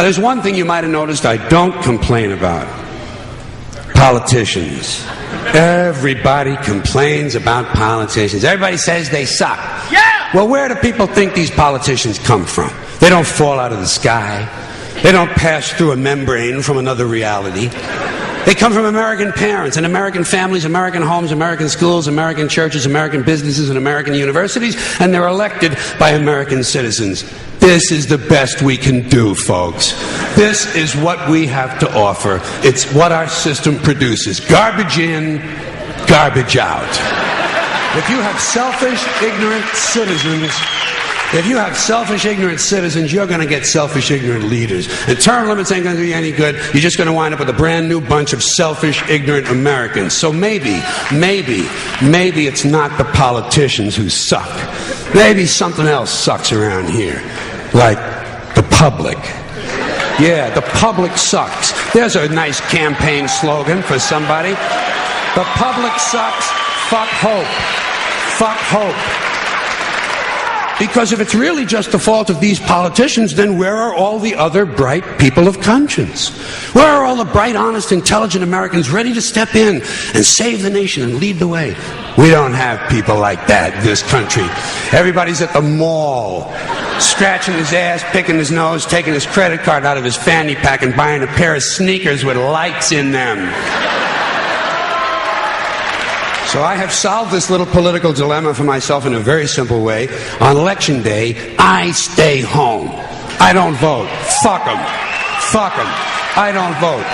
Now, there's one thing you might have noticed I don't complain about. Politicians. Everybody complains about politicians. Everybody says they suck. Yeah! Well, where do people think these politicians come from? They don't fall out of the sky. They don't pass through a membrane from another reality. They come from American parents and American families, American homes, American schools, American churches, American businesses, and American universities, and they're elected by American citizens. This is the best we can do, folks. This is what we have to offer. It's what our system produces. Garbage in, garbage out. If you have selfish, ignorant citizens, you're going to get selfish, ignorant leaders. And term limits ain't going to do you any good. You're just going to wind up with a brand new bunch of selfish, ignorant Americans. So maybe it's not the politicians who suck. Maybe something else sucks around here. Like the public. Yeah, the public sucks. There's a nice campaign slogan for somebody. The public sucks. Fuck hope. Fuck hope. Because if it's really just the fault of these politicians, then where are all the other bright people of conscience? Where are all the bright, honest, intelligent Americans ready to step in and save the nation and lead the way? We don't have people like that in this country. Everybody's at the mall, scratching his ass, picking his nose, taking his credit card out of his fanny pack and buying a pair of sneakers with lights in them. So I have solved this little political dilemma for myself in a very simple way. On election day, I stay home. I don't vote. Fuck them. Fuck them. I don't vote.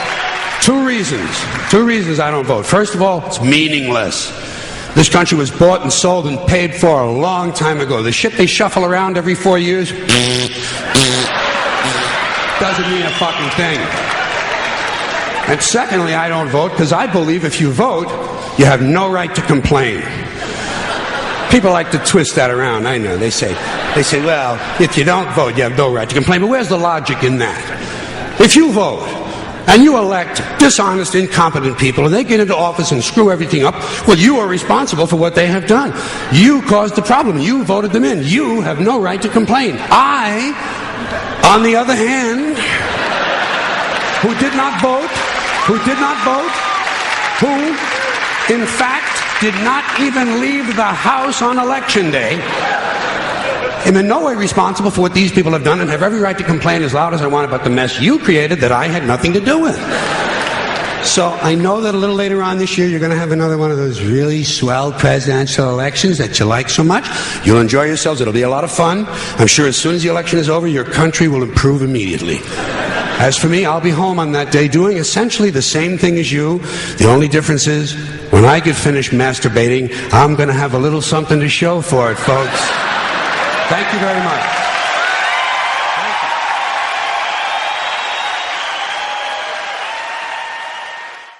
Two reasons I don't vote. First of all, it's meaningless. This country was bought and sold and paid for a long time ago. The shit they shuffle around every 4 years doesn't mean a fucking thing. And secondly, I don't vote because I believe if you vote, you have no right to complain. People like to twist that around, I know. They say, well, if you don't vote, you have no right to complain. But where's the logic in that? If you vote and you elect dishonest, incompetent people and they get into office and screw everything up, well, you are responsible for what they have done. You caused the problem. You voted them in. You have no right to complain. I, on the other hand, who did not vote, who, in fact, did not even leave the house on election day, am in no way responsible for what these people have done and have every right to complain as loud as I want about the mess you created that I had nothing to do with. So I know that a little later on this year you're going to have another one of those really swell presidential elections that you like so much. You'll enjoy yourselves. It'll be a lot of fun. I'm sure as soon as the election is over, your country will improve immediately. As for me, I'll be home on that day doing essentially the same thing as you. The only difference is, when I get finished masturbating, I'm going to have a little something to show for it, folks. Thank you very much.